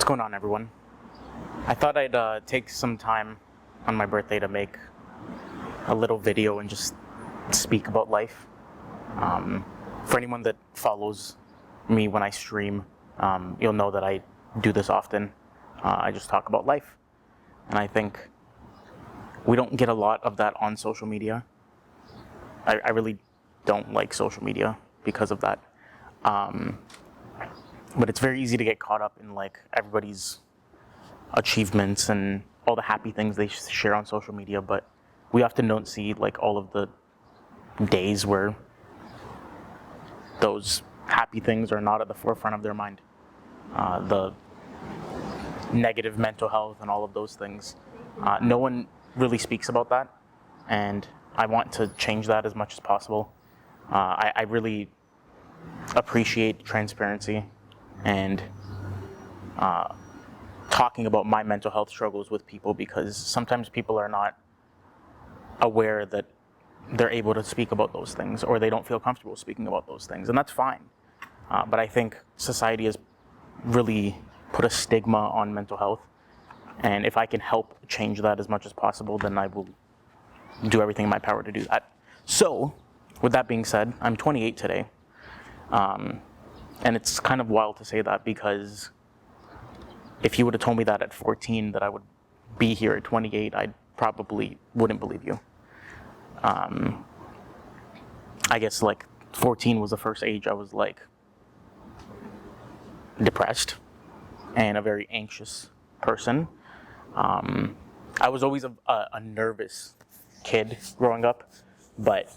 going on, everyone? I thought I'd take some time on my birthday to make a little video and just speak about life. For anyone that follows me when I stream, you'll know that I do this often. I just talk about life. And I think we don't get a lot of that on social media. I really don't like social media because of that. But it's very easy to get caught up in like everybody's achievements and all the happy things they share on social media, but we often don't see like all of the days where those happy things are not at the forefront of their mind. The negative mental health and all of those things. No one really speaks about that, and I want to change that as much as possible. I really appreciate transparency and talking about my mental health struggles with people, because sometimes people are not aware that they're able to speak about those things, or they don't feel comfortable speaking about those things, and that's fine. But I think society has really put a stigma on mental health, and if I can help change that as much as possible, then I will do everything in my power to do that. So, with that being said, I'm 28 today, and it's kind of wild to say that, because if you would have told me that at 14 that I would be here at 28, I probably wouldn't believe you. I guess like 14 was the first age I was like depressed and a very anxious person. I was always a nervous kid growing up, but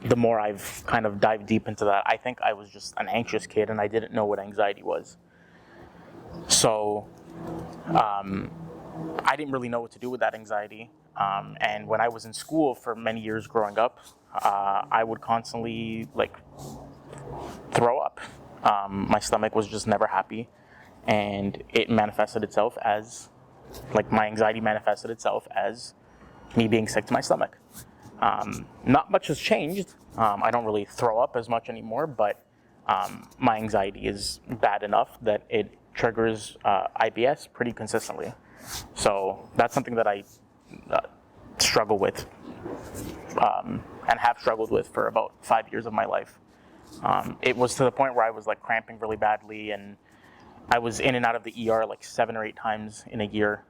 the more I've kind of dived deep into that, I think I was just an anxious kid and I didn't know what anxiety was. So I didn't really know what to do with that anxiety. And when I was in school for many years growing up, I would constantly like throw up. My stomach was just never happy, and it manifested itself as, like, my anxiety manifested itself as me being sick to my stomach. Not much has changed. I don't really throw up as much anymore, but my anxiety is bad enough that it triggers IBS pretty consistently. So that's something that I struggle with and have struggled with for about 5 years of my life. It was to the point where I was like cramping really badly, and I was in and out of the ER like 7 or 8 times in a year.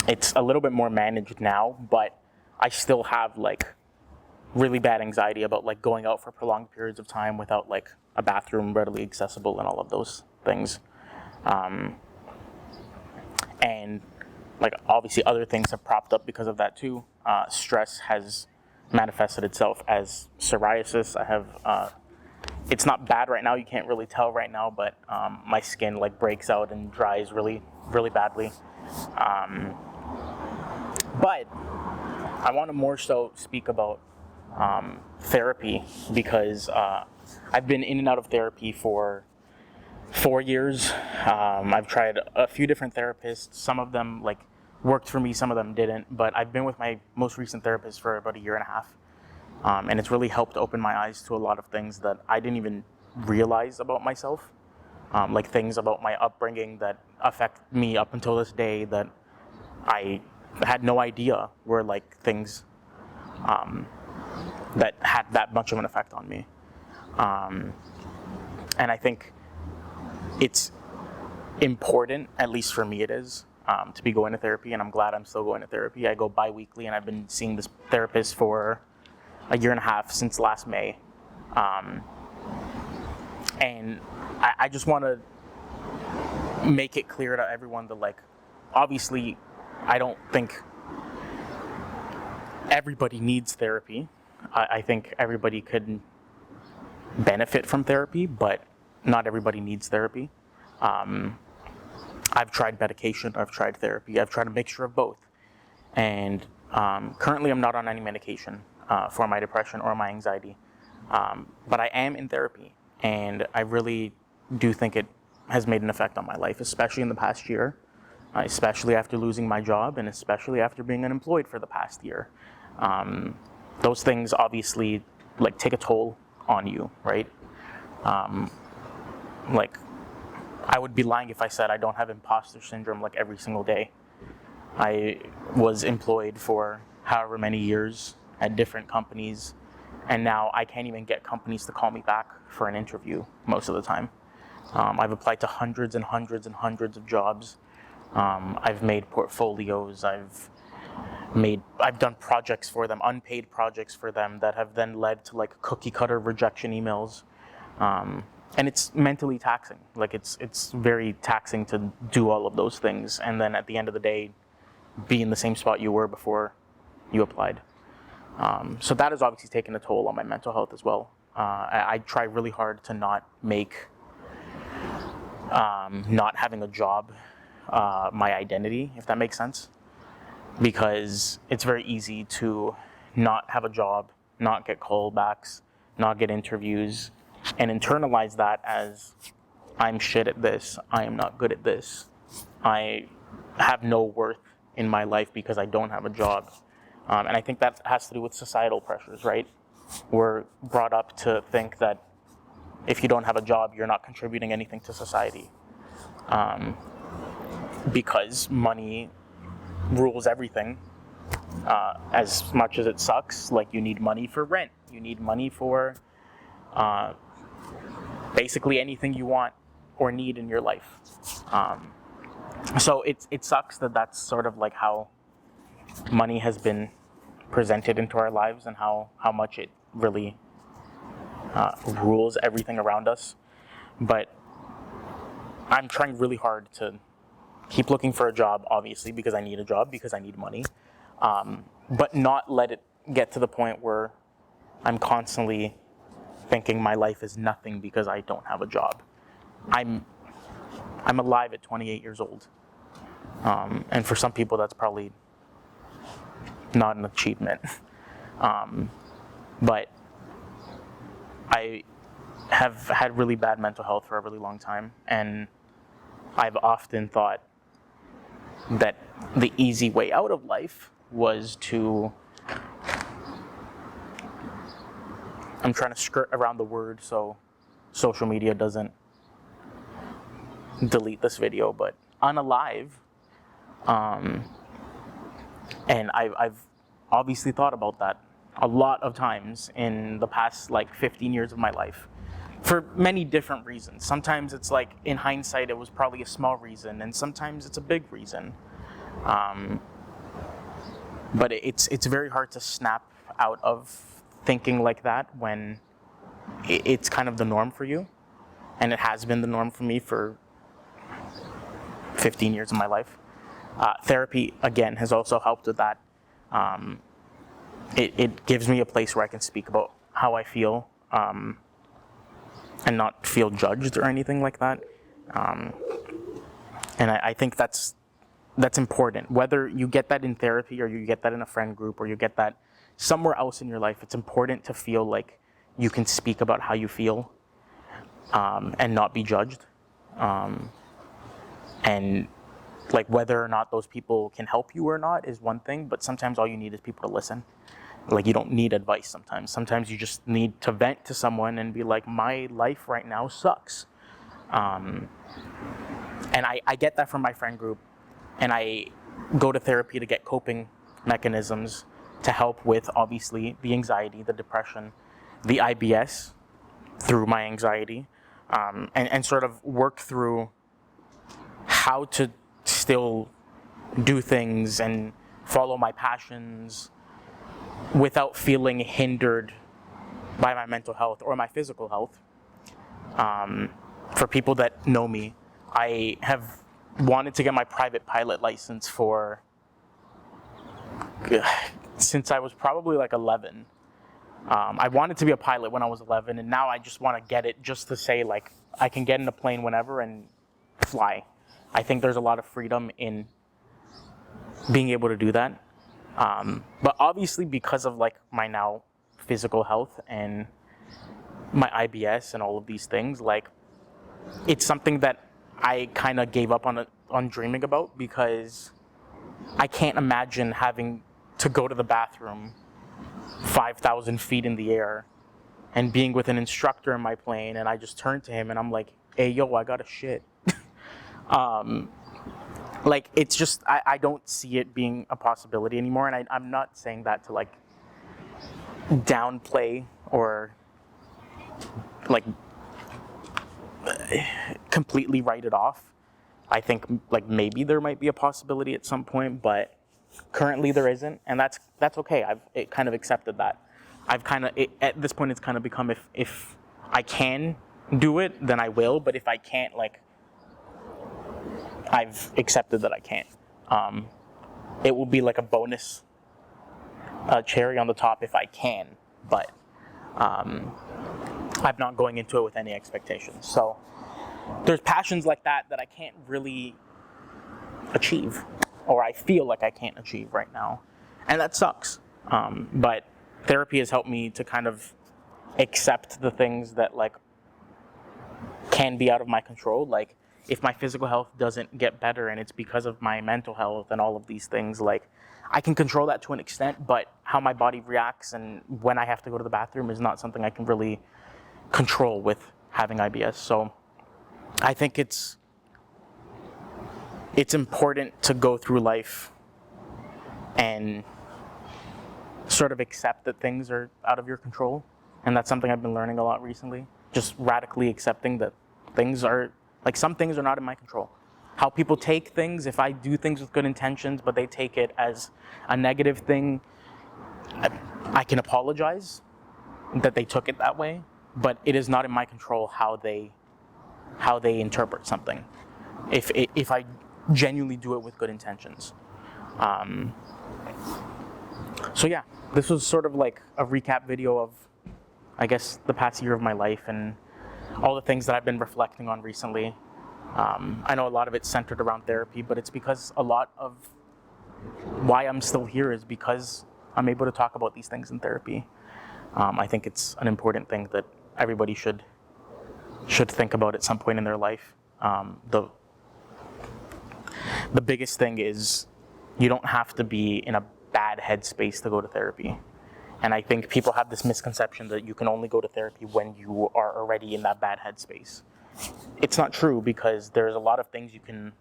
It's a little bit more managed now, but I still have like really bad anxiety about like going out for prolonged periods of time without like a bathroom readily accessible and all of those things. And like obviously other things have propped up because of that too. Stress has manifested itself as psoriasis. I have, it's not bad right now, you can't really tell right now, but my skin like breaks out and dries really, really badly. But I want to more so speak about therapy, because I've been in and out of therapy for 4 years. I've tried a few different therapists. Some of them like worked for me, some of them didn't, but I've been with my most recent therapist for about 1.5 years. And it's really helped open my eyes to a lot of things that I didn't even realize about myself. Like things about my upbringing that affect me up until this day that I had no idea were like things that had that much of an effect on me. And I think it's important, at least for me it is, to be going to therapy, and I'm glad I'm still going to therapy. I go bi-weekly, and I've been seeing this therapist for 1.5 years since last May. And I just want to make it clear to everyone that, like, obviously, I don't think everybody needs therapy. I think everybody could benefit from therapy, but not everybody needs therapy. I've tried medication, I've tried therapy, I've tried a mixture of both. And currently I'm not on any medication for my depression or my anxiety. But I am in therapy, and I really do think it has made an effect on my life, especially in the past year, especially after losing my job, and especially after being unemployed for the past year. Those things obviously like take a toll on you, right? Like I would be lying if I said I don't have imposter syndrome like every single day. I was employed for however many years at different companies, and now I can't even get companies to call me back for an interview most of the time. I've applied to hundreds and hundreds and hundreds of jobs. I've made portfolios. I've done projects for them, unpaid projects for them that have then led to like cookie cutter rejection emails. And it's mentally taxing. Like it's very taxing to do all of those things, and then at the end of the day, be in the same spot you were before you applied. So that has obviously taken a toll on my mental health as well. I try really hard to not make not having a job my identity, if that makes sense, because it's very easy to not have a job, not get callbacks, not get interviews, and internalize that as I'm shit at this, I am not good at this, I have no worth in my life because I don't have a job. And I think that has to do with societal pressures, right? We're brought up to think that if you don't have a job, you're not contributing anything to society. Because money rules everything. As much as it sucks, like you need money for rent, you need money for basically anything you want or need in your life. So it sucks that that's sort of like how money has been presented into our lives and how much it really rules everything around us. But I'm trying really hard to keep looking for a job, obviously, because I need a job, because I need money, but not let it get to the point where I'm constantly thinking my life is nothing because I don't have a job. I'm alive at 28 years old. And for some people, that's probably not an achievement. But I have had really bad mental health for a really long time. And I've often thought that the easy way out of life was to... I'm trying to skirt around the word so social media doesn't delete this video, but unalive. And I've obviously thought about that a lot of times in the past like 15 years of my life for many different reasons. Sometimes it's like in hindsight it was probably a small reason, and sometimes it's a big reason. But it's very hard to snap out of thinking like that when it's kind of the norm for you, and it has been the norm for me for 15 years of my life. Therapy, again, has also helped with that. It gives me a place where I can speak about how I feel and not feel judged or anything like that. And I think that's important. Whether you get that in therapy or you get that in a friend group or you get that somewhere else in your life, it's important to feel like you can speak about how you feel and not be judged. And like whether or not those people can help you or not is one thing, but sometimes all you need is people to listen. Like you don't need advice sometimes. Sometimes you just need to vent to someone and be like, my life right now sucks. And I get that from my friend group, and I go to therapy to get coping mechanisms to help with obviously the anxiety, the depression, the IBS through my anxiety, and sort of work through how to still do things and follow my passions without feeling hindered by my mental health or my physical health. For people that know me, I have wanted to get my private pilot license since I was probably like 11. I wanted to be a pilot when I was 11, and now I just want to get it just to say like I can get in a plane whenever and fly. I think there's a lot of freedom in being able to do that. But obviously because of like my now physical health and my IBS and all of these things, like it's something that I kind of gave up on dreaming about, because I can't imagine having to go to the bathroom 5,000 feet in the air and being with an instructor in my plane, and I just turn to him and I'm like, hey, yo, I got a shit. Like, it's just, I don't see it being a possibility anymore. And I'm not saying that to, like, downplay or, like, completely write it off. I think, like, maybe there might be a possibility at some point, but currently there isn't. And that's okay. I've kind of accepted that. At this point, it's kind of become, if I can do it, then I will. But if I can't, like, I've accepted that I can't. It will be like a bonus cherry on the top if I can, but I'm not going into it with any expectations. So there's passions like that I can't really achieve, or I feel like I can't achieve right now, and that sucks. But therapy has helped me to kind of accept the things that, like, can be out of my control. Like, if my physical health doesn't get better and it's because of my mental health and all of these things, like, I can control that to an extent, but how my body reacts and when I have to go to the bathroom is not something I can really control with having IBS. So I think it's important to go through life and sort of accept that things are out of your control. And that's something I've been learning a lot recently. Just radically accepting that things are, like, some things are not in my control. How people take things, if I do things with good intentions, but they take it as a negative thing, I can apologize that they took it that way, but it is not in my control how they interpret something. If I genuinely do it with good intentions. So yeah, this was sort of like a recap video of, I guess, the past year of my life and all the things that I've been reflecting on recently. I know a lot of it's centered around therapy, but it's because a lot of why I'm still here is because I'm able to talk about these things in therapy. I think it's an important thing that everybody should think about at some point in their life. The biggest thing is you don't have to be in a bad headspace to go to therapy. And I think people have this misconception that you can only go to therapy when you are already in that bad headspace. It's not true, because there's a lot of things you can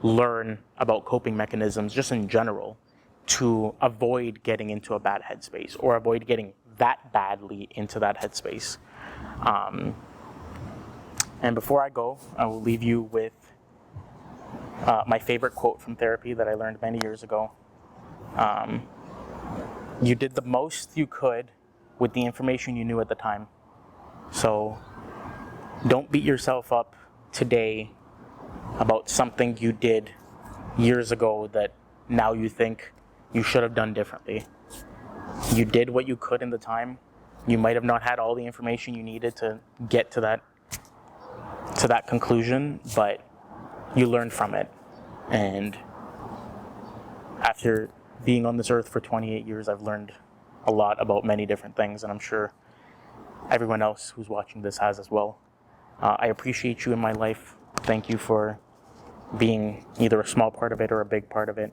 learn about coping mechanisms just in general to avoid getting into a bad headspace or avoid getting that badly into that headspace. And before I go, I will leave you with my favorite quote from therapy that I learned many years ago. You did the most you could with the information you knew at the time. So don't beat yourself up today about something you did years ago that now you think you should have done differently. You did what you could in the time. You might have not had all the information you needed to get to that conclusion, but you learned from it. And after being on this earth for 28 years, I've learned a lot about many different things, and I'm sure everyone else who's watching this has as well. I appreciate you in my life. Thank you for being either a small part of it or a big part of it.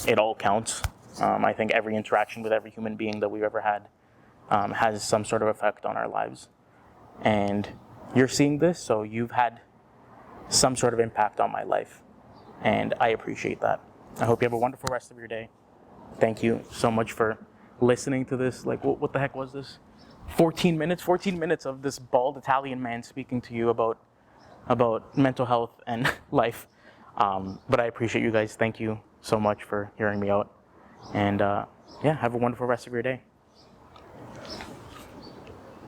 It all counts. I think every interaction with every human being that we've ever had has some sort of effect on our lives. And you're seeing this, so you've had some sort of impact on my life. And I appreciate that. I hope you have a wonderful rest of your day. Thank you so much for listening to this. Like, what the heck was this? 14 minutes of this bald Italian man speaking to you about mental health and life. But I appreciate you guys. Thank you so much for hearing me out. And yeah, have a wonderful rest of your day.